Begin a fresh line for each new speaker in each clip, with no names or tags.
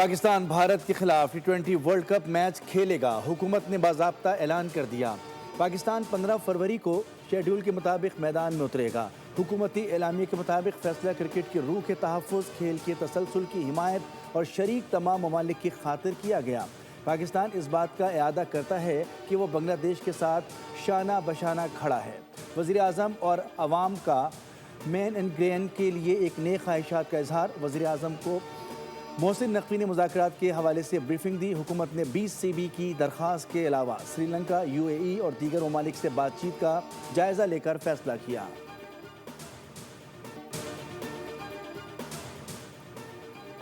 پاکستان بھارت کے خلاف ٹی20 world cup match کھیلے گا، حکومت نے باضابطہ اعلان کر دیا۔ پاکستان 15 فروری کو شیڈول کے مطابق میدان میں اترے گا۔ حکومتی اعلامیے کے مطابق فیصلہ کرکٹ کی روح کے تحفظ، کھیل کے تسلسل کی حمایت اور شریک تمام ممالک کی خاطر کیا گیا۔ پاکستان اس بات کا اعادہ کرتا ہے کہ وہ بنگلہ دیش کے ساتھ شانہ بشانہ کھڑا ہے۔ وزیر اعظم اور عوام کا مین اینڈ گرین کے لیے ایک نئے خواہشات کا اظہار۔ وزیر اعظم کو محسن نقوی نے مذاکرات کے حوالے سے بریفنگ دی۔ حکومت نے 20 CB کی درخواست کے علاوہ سری لنکا، UAE اور دیگر ممالک سے بات چیت کا جائزہ لے کر فیصلہ کیا۔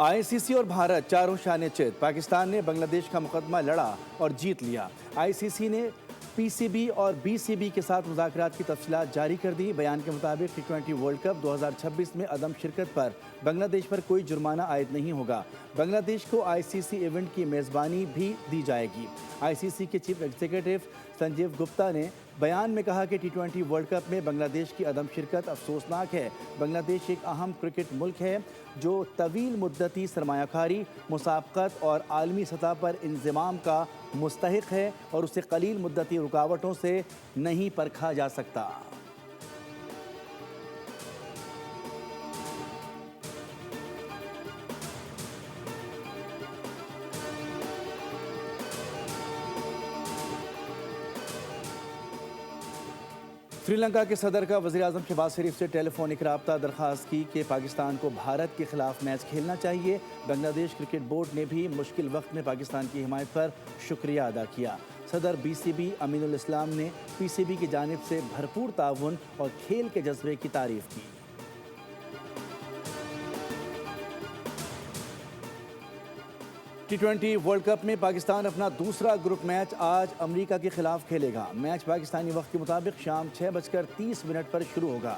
ICC اور بھارت چاروں شانے چت۔ پاکستان نے بنگلہ دیش کا مقدمہ لڑا اور جیت لیا۔ ICC نے PCB اور BCB کے ساتھ مذاکرات کی تفصیلات جاری کر دی۔ بیان کے مطابق ٹی20 ورلڈ کپ 2026 میں عدم شرکت پر بنگلہ دیش پر کوئی جرمانہ عائد نہیں ہوگا۔ بنگلہ دیش کو ICC ایونٹ کی میزبانی بھی دی جائے گی۔ ICC کے چیف ایگزیکٹو سنجیو گپتا نے بیان میں کہا کہ ٹی20 ورلڈ کپ میں بنگلہ دیش کی عدم شرکت افسوسناک ہے۔ بنگلہ دیش ایک اہم کرکٹ ملک ہے جو طویل مدتی سرمایہ کاری، مسابقت اور عالمی سطح پر انضمام کا مستحق ہے اور اسے قلیل مدتی رکاوٹوں سے نہیں پرکھا جا سکتا۔ سری لنکا کے صدر کا وزیر اعظم شہباز شریف سے ٹیلی فونک رابطہ، درخواست کی کہ پاکستان کو بھارت کے خلاف میچ کھیلنا چاہیے۔ بنگلہ دیش کرکٹ بورڈ نے بھی مشکل وقت میں پاکستان کی حمایت پر شکریہ ادا کیا۔ صدر BCB امین الاسلام نے PCB کی جانب سے بھرپور تعاون اور کھیل کے جذبے کی تعریف کی۔ ٹی20 ورلڈ کپ میں پاکستان اپنا دوسرا گروپ میچ آج امریکہ کے خلاف کھیلے گا۔ میچ پاکستانی وقت کے مطابق شام 6:30 پر شروع ہوگا۔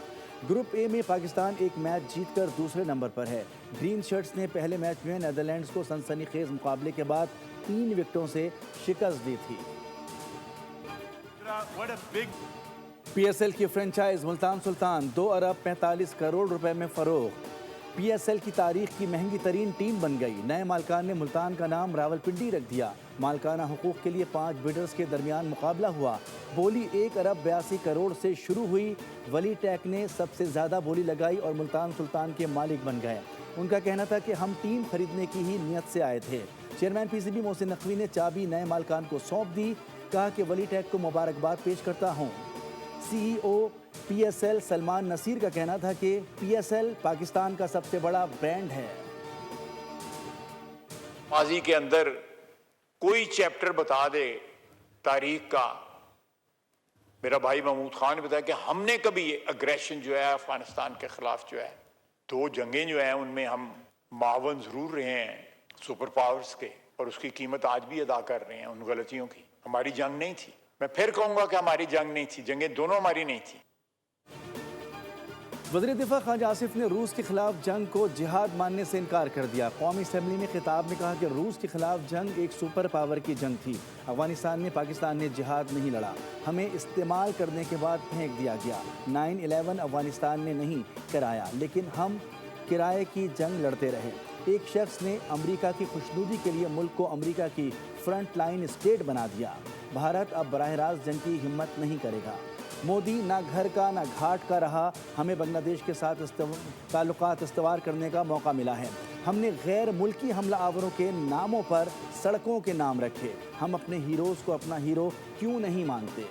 گروپ اے میں پاکستان ایک میچ جیت کر دوسرے نمبر پر ہے۔ گرین شرٹس نے پہلے میچ میں نیدرلینڈز کو سنسنی خیز مقابلے کے بعد 3 وکٹوں سے شکست دی تھی۔ PSL کی فرنچائز ملتان سلطان 2 ارب 45 کروڑ روپے میں فروخت۔ PSL کی تاریخ کی مہنگی ترین ٹیم بن گئی۔ نئے مالکان نے ملتان کا نام راولپنڈی رکھ دیا۔ مالکانہ حقوق کے لیے 5 بیڈرز کے درمیان مقابلہ ہوا۔ بولی 1 ارب 82 کروڑ سے شروع ہوئی۔ ولی ٹیک نے سب سے زیادہ بولی لگائی اور ملتان سلطان کے مالک بن گئے۔ ان کا کہنا تھا کہ ہم ٹیم خریدنے کی ہی نیت سے آئے تھے۔ چیئرمین PCB محسن نقوی نے چابی نئے مالکان کو سونپ دی۔ کہا کہ ولی ٹیک کو مبارکباد پیش کرتا ہوں۔ CEO PSL سلمان نصیر کا کہنا تھا کہ PSL پاکستان کا سب سے بڑا برانڈ ہے۔
ماضی کے اندر کوئی چیپٹر بتا دے تاریخ کا، میرا بھائی محمود خان نے بتایا کہ ہم نے کبھی اگریشن جو ہے افغانستان کے خلاف جو ہے 2 جنگیں جو ہیں ان میں ہم معاون ضرور رہے ہیں سپر پاورز کے، اور اس کی قیمت آج بھی ادا کر رہے ہیں ان غلطیوں کی۔ ہماری جنگ نہیں تھی، میں پھر کہوں گا کہ ہماری جنگ نہیں تھی، جنگیں دونوں ہماری نہیں تھی۔
وزیر دفاع خواجہ آصف نے روس کے خلاف جنگ کو جہاد ماننے سے انکار کر دیا۔ قومی اسمبلی میں خطاب میں کہا کہ روس کے خلاف جنگ ایک سپر پاور کی جنگ تھی۔ افغانستان میں پاکستان نے جہاد نہیں لڑا، ہمیں استعمال کرنے کے بعد پھینک دیا گیا۔ 9/11 افغانستان نے نہیں کرایا، لیکن ہم کرائے کی جنگ لڑتے رہے۔ ایک شخص نے امریکہ کی خوشنودی کے لیے ملک کو امریکہ کی فرنٹ لائن اسٹیٹ بنا دیا۔ بھارت اب براہ راست جنگ کی ہمت نہیں کرے گا۔ مودی نہ گھر کا نہ گھاٹ کا رہا، ہمیں بنگلہ دیش کے ساتھ تعلقات استوار کرنے کا موقع ملا ہے۔ ہم نے غیر ملکی حملہ آوروں کے ناموں پر سڑکوں کے نام رکھے، ہم اپنے ہیروز کو اپنا ہیرو کیوں نہیں مانتے؟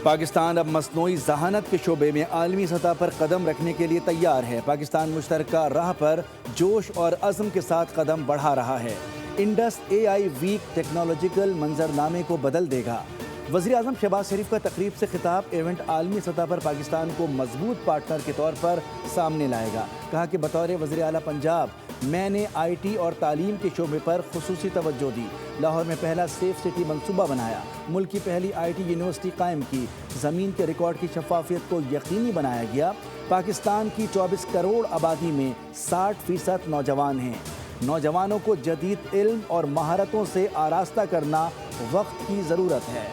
پاکستان اب مصنوعی ذہانت کے شعبے میں عالمی سطح پر قدم رکھنے کے لیے تیار ہے۔ پاکستان مشترکہ راہ پر جوش اور عزم کے ساتھ قدم بڑھا رہا ہے۔ انڈس AI ویک ٹیکنالوجیکل منظرنامے کو بدل دے گا۔ وزیر اعظم شہباز شریف کا تقریب سے خطاب ایونٹ عالمی سطح پر پاکستان کو مضبوط پارٹنر کے طور پر سامنے لائے گا۔ کہا کہ بطور وزیر اعلیٰ پنجاب میں نے IT اور تعلیم کے شعبے پر خصوصی توجہ دی۔ لاہور میں پہلا سیف سٹی منصوبہ بنایا، ملک کی پہلی IT یونیورسٹی قائم کی، زمین کے ریکارڈ کی شفافیت کو یقینی بنایا گیا۔ پاکستان کی 24 کروڑ آبادی میں 60% نوجوان ہیں۔ نوجوانوں کو جدید علم اور مہارتوں سے آراستہ کرنا وقت کی ضرورت ہے۔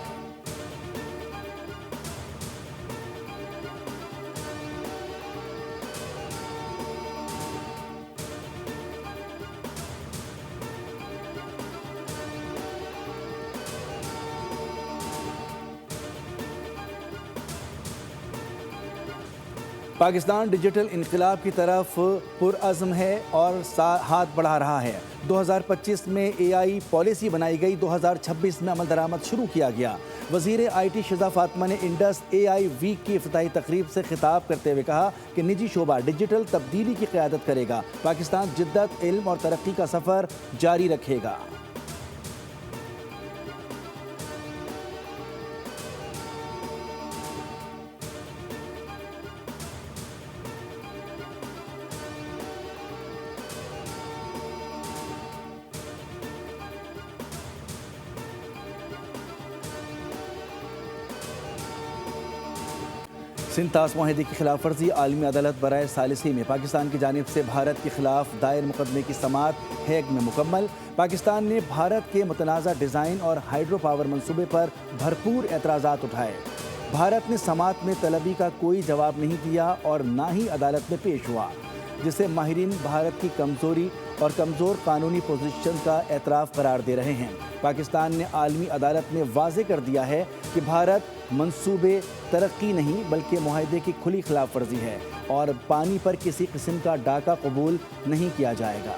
پاکستان ڈیجیٹل انقلاب کی طرف پرعزم ہے اور ہاتھ بڑھا رہا ہے۔ 2025 میں AI پالیسی بنائی گئی، 2026 میں عمل درآمد شروع کیا گیا۔ وزیر IT شزا فاطمہ نے انڈس AI ویک کی افتتاحی تقریب سے خطاب کرتے ہوئے کہا کہ نجی شعبہ ڈیجیٹل تبدیلی کی قیادت کرے گا۔ پاکستان جدت، علم اور ترقی کا سفر جاری رکھے گا۔ سندھ طاس معاہدے کی خلاف ورزی، عالمی عدالت برائے ثالثی میں پاکستان کی جانب سے بھارت کے خلاف دائر مقدمے کی سماعت ہیگ میں مکمل۔ پاکستان نے بھارت کے متنازع ڈیزائن اور ہائیڈرو پاور منصوبے پر بھرپور اعتراضات اٹھائے۔ بھارت نے سماعت میں طلبی کا کوئی جواب نہیں دیا اور نہ ہی عدالت میں پیش ہوا، جسے ماہرین بھارت کی کمزوری اور کمزور قانونی پوزیشن کا اعتراف قرار دے رہے ہیں۔ پاکستان نے عالمی عدالت میں واضح کر دیا ہے کہ بھارت منصوبے ترقی نہیں بلکہ معاہدے کی کھلی خلاف ورزی ہے اور پانی پر کسی قسم کا ڈاکہ قبول نہیں کیا جائے گا۔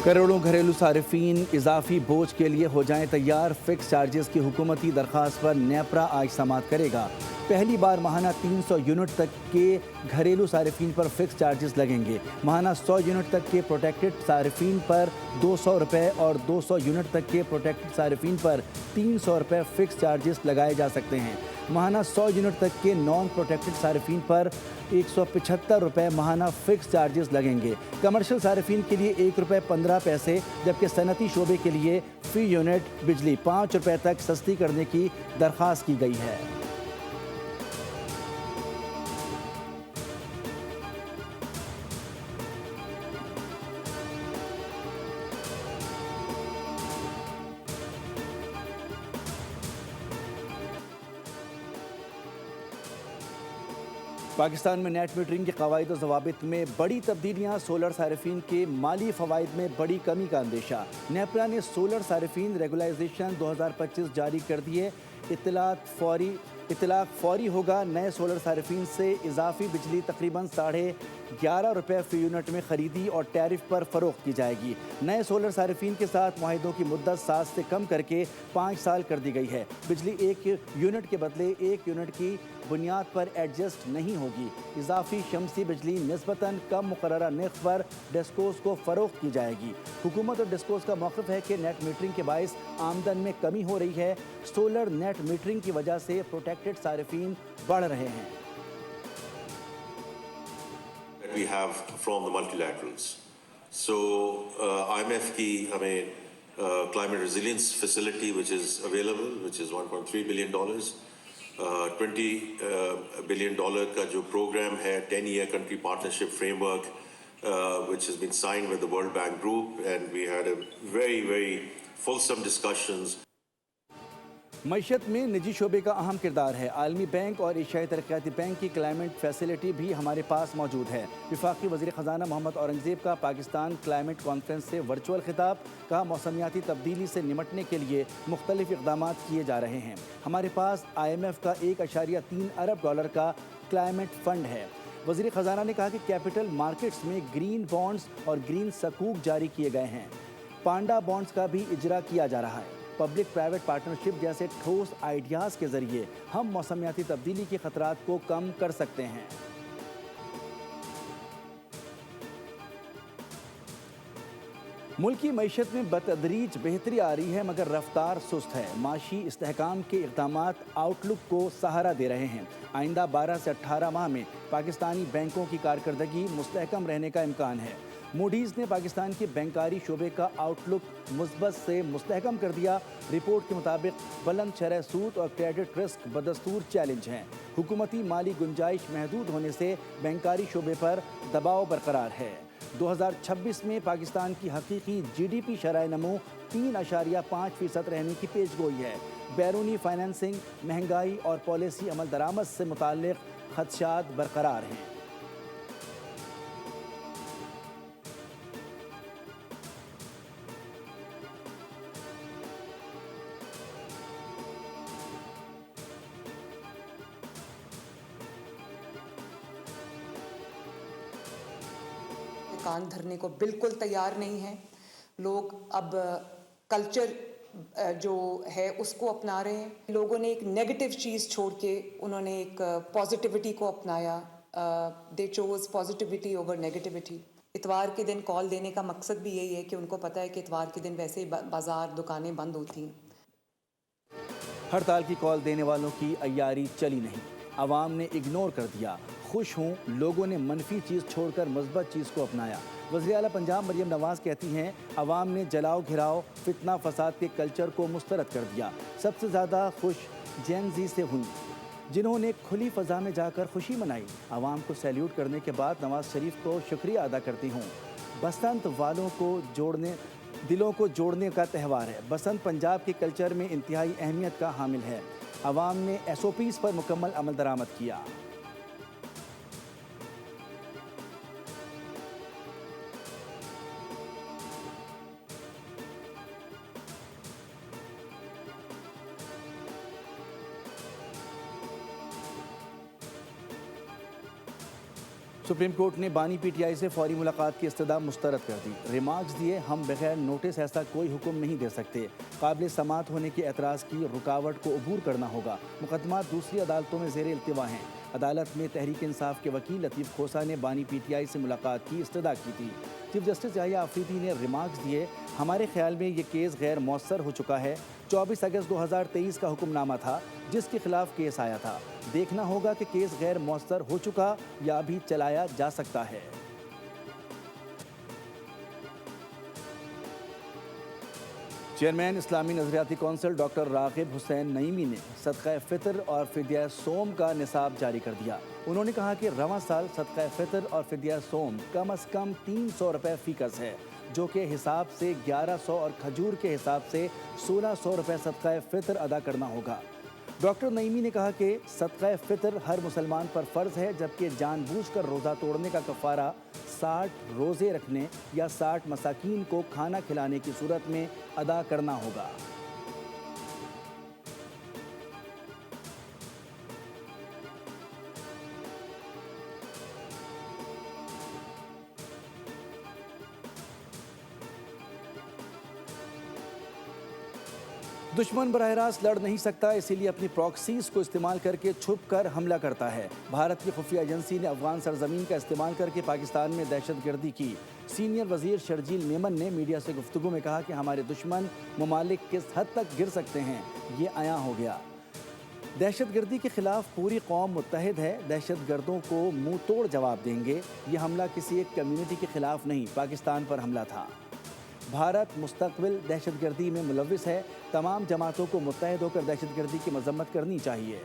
کروڑوں گھریلو صارفین اضافی بوجھ کے لیے ہو جائیں تیار، فکس چارجز کی حکومتی درخواست پر نیپرا آج سماعت کرے گا۔ پہلی بار ماہانہ 300 یونٹ تک کے گھریلو صارفین پر فکس چارجز لگیں گے۔ ماہانہ 100 یونٹ تک کے پروٹیکٹڈ صارفین پر 200 روپے اور 200 یونٹ تک کے پروٹیکٹڈ صارفین پر 300 روپے فکس چارجز لگائے جا سکتے ہیں۔ ماہانہ 100 یونٹ تک کے نان پروٹیکٹڈ صارفین پر 175 روپے ماہانہ فکس چارجز لگیں گے۔ کمرشل صارفین کے لیے 1 روپے 15 پیسے، جبکہ صنعتی شعبے کے لیے فی یونٹ بجلی 5 روپے تک سستی کرنے کی درخواست کی گئی ہے۔ پاکستان میں نیٹ میٹرنگ کے قواعد و ضوابط میں بڑی تبدیلیاں، سولر صارفین کے مالی فوائد میں بڑی کمی کا اندیشہ۔ نیپرا نے سولر صارفین ریگولائزیشن 2025 جاری کر دیے۔ اطلاق فوری ہوگا۔ نئے سولر صارفین سے اضافی بجلی تقریباً 11.5 روپے فی یونٹ میں خریدی اور ٹیرف پر فروخت کی جائے گی۔ نئے سولر صارفین کے ساتھ معاہدوں کی مدت 7 سے کم کر کے 5 سال کر دی گئی ہے۔ بجلی 1 یونٹ کے بدلے 1 یونٹ کی بنیاد پر ایڈجسٹ نہیں ہوگی۔ اضافی شمسی بجلی نسبتاً کم مقررہ نرخ پر ڈسکوز کو فروخت کی جائے گی۔ حکومت اور ڈسکوز کا موقف ہے کہ نیٹ میٹرنگ کے باعث آمدن میں کمی ہو رہی ہے۔ سولر نیٹ میٹرنگ کی وجہ سے پروٹیکٹڈ صارفین بڑھ رہے ہیں۔
We have from the multilaterals. So IMF کی ہمیں climate resilience facility which is available, which is $1.3 billion. $20 billion کا جو program ہے 10-year country partnership framework which has been signed with the World Bank Group, and we had a very, very fulsome discussions.
معیشت میں نجی شعبے کا اہم کردار ہے۔ عالمی بینک اور ایشیائی ترقیاتی بینک کی کلائمیٹ فیسلٹی بھی ہمارے پاس موجود ہے۔ وفاقی وزیر خزانہ محمد اورنگزیب کا پاکستان کلائمیٹ کانفرنس سے ورچوئل خطاب، کہا موسمیاتی تبدیلی سے نمٹنے کے لیے مختلف اقدامات کیے جا رہے ہیں۔ ہمارے پاس IMF کا $1.3 ارب کا کلائمیٹ فنڈ ہے۔ وزیر خزانہ نے کہا کہ کیپٹل مارکیٹس میں گرین بانڈز اور گرین سکوک جاری کیے گئے ہیں۔ پانڈا بانڈز کا بھی اجرا کیا جا رہا ہے۔ پبلک پرائیویٹ پارٹنرشپ جیسے ٹھوس آئیڈیاز کے ذریعے ہم موسمیاتی تبدیلی کے خطرات کو کم کر سکتے ہیں۔ ملکی معیشت میں بتدریج بہتری آ رہی ہے مگر رفتار سست ہے۔ معاشی استحکام کے اقدامات آؤٹ لک کو سہارا دے رہے ہیں۔ آئندہ 12 سے 18 ماہ میں پاکستانی بینکوں کی کارکردگی مستحکم رہنے کا امکان ہے۔ موڈیز نے پاکستان کے بینکاری شعبے کا آؤٹ لک مثبت سے مستحکم کر دیا۔ رپورٹ کے مطابق بلند شرح سود اور کریڈٹ رسک بدستور چیلنج ہیں۔ حکومتی مالی گنجائش محدود ہونے سے بینکاری شعبے پر دباؤ برقرار ہے۔ 2026 میں پاکستان کی حقیقی GDP شرح نمو 3.5% رہنے کی پیش گوئی ہے۔ بیرونی فائنینسنگ، مہنگائی اور پالیسی عمل درآمد سے متعلق خدشات برقرار ہیں۔
کان دھرنے کو بالکل تیار نہیں ہیں. لوگ اب کلچر جو ہے اس کو اپنا رہے ہیں. لوگوں نے ایک نیگیٹو چیز چھوڑ کے انہوں نے ایک پازیٹیوٹی کو اپنایا. دے چوز پازیٹیوٹی اوور نیگیٹیوٹی. اتوار کے دن کال دینے کا مقصد بھی یہی ہے کہ ان کو پتہ ہے کہ اتوار کے دن ویسے ہی بازار دکانیں بند ہوتی ہیں.
ہڑتال کی کال دینے والوں کی عیاری چلی نہیں. عوام نے اگنور کر دیا. خوش ہوں لوگوں نے منفی چیز چھوڑ کر مثبت چیز کو اپنایا. وزیر اعلیٰ پنجاب مریم نواز کہتی ہیں عوام نے جلاؤ گھراؤ فتنہ فساد کے کلچر کو مسترد کر دیا. سب سے زیادہ خوش جین زی سے ہوئی جنہوں نے کھلی فضا میں جا کر خوشی منائی. عوام کو سیلیوٹ کرنے کے بعد نواز شریف کو شکریہ ادا کرتی ہوں. بسنت والوں کو دلوں کو جوڑنے کا تہوار ہے. بسنت پنجاب کے کلچر میں انتہائی اہمیت کا حامل ہے. عوام نے ایس او پیز پر مکمل عمل درآمد کیا. سپریم کورٹ نے بانی پی ٹی آئی سے فوری ملاقات کی استدعا مسترد کر دی. ریمارکس دیے ہم بغیر نوٹس ایسا کوئی حکم نہیں دے سکتے. قابل سماعت ہونے کے اعتراض کی رکاوٹ کو عبور کرنا ہوگا. مقدمات دوسری عدالتوں میں زیر التوا ہیں. عدالت میں تحریک انصاف کے وکیل لطیف کھوسا نے بانی پی ٹی آئی سے ملاقات کی استدعا کی تھی. چیف جسٹس یحییٰ آفریدی نے ریمارکس دیے ہمارے خیال میں یہ کیس غیر مؤثر ہو چکا ہے. 24 اگست 2023 کا حکم نامہ تھا جس کے خلاف کیس آیا تھا. دیکھنا ہوگا کہ کیس غیر مؤثر ہو چکا یا بھی چلایا جا سکتا ہے. چیئرمین اسلامی نظریاتی کونسل ڈاکٹر راغب حسین نعیمی نے صدقہ فطر اور فدیہ صوم کا نصاب جاری کر دیا. انہوں نے کہا کہ رواں سال صدقہ فطر اور فدیہ صوم کم از کم 300 روپے فی کس ہے جو کہ حساب سے 1100 اور کھجور کے حساب سے 1600 روپے صدقہ فطر ادا کرنا ہوگا. ڈاکٹر نعیمی نے کہا کہ صدقہ فطر ہر مسلمان پر فرض ہے جبکہ جان بوجھ کر روزہ توڑنے کا کفارہ 60 روزے رکھنے یا 60 مساکین کو کھانا کھلانے کی صورت میں ادا کرنا ہوگا. دشمن براہ راست لڑ نہیں سکتا اسی لیے اپنی پراکسیز کو استعمال کر کے چھپ کر حملہ کرتا ہے. بھارت کی خفیہ ایجنسی نے افغان سرزمین کا استعمال کر کے پاکستان میں دہشت گردی کی. سینئر وزیر شرجیل میمن نے میڈیا سے گفتگو میں کہا کہ ہمارے دشمن ممالک کس حد تک گر سکتے ہیں یہ عیاں ہو گیا. دہشت گردی کے خلاف پوری قوم متحد ہے. دہشت گردوں کو منہ توڑ جواب دیں گے. یہ حملہ کسی ایک کمیونٹی کے خلاف نہیں پاکستان پر حملہ تھا. بھارت مستقبل دہشت گردی میں ملوث ہے. تمام جماعتوں کو متحد ہو کر دہشت گردی کی مذمت کرنی چاہیے.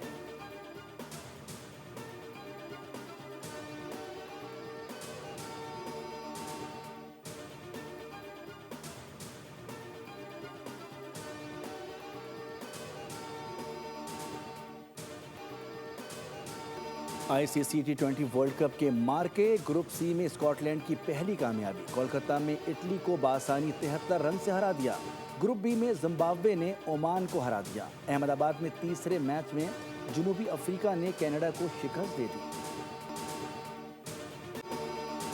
آئی سی سی T20 ورلڈ کپ کے مارکے. گروپ سی میں اسکاٹ لینڈ کی پہلی کامیابی. کولکتہ میں اٹلی کو بآسانی 73 رن سے ہرا دیا. گروپ بی میں زمبابوے نے عمان کو ہرا دیا. احمد آباد میں تیسرے میچ میں جنوبی افریقہ نے کینیڈا کو شکست دے دی.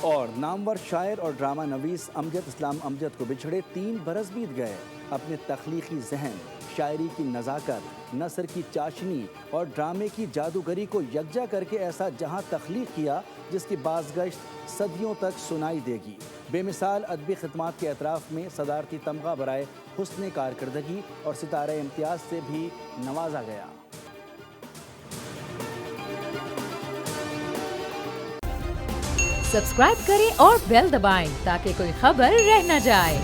اور نامور شاعر اور ڈرامہ نویس امجد اسلام امجد کو بچھڑے 3 برس بیت گئے. اپنے تخلیقی ذہن، شاعری کی نزاکت، نثر کی چاشنی اور ڈرامے کی جادوگری کو یکجا کر کے ایسا جہاں تخلیق کیا جس کی بازگشت صدیوں تک سنائی دے گی. بے مثال ادبی خدمات کے اطراف میں صدارتی تمغہ برائے حسن کارکردگی اور ستارہ امتیاز سے بھی نوازا گیا.
سبسکرائب کریں اور بیل دبائیں تاکہ کوئی خبر رہ نہ جائے.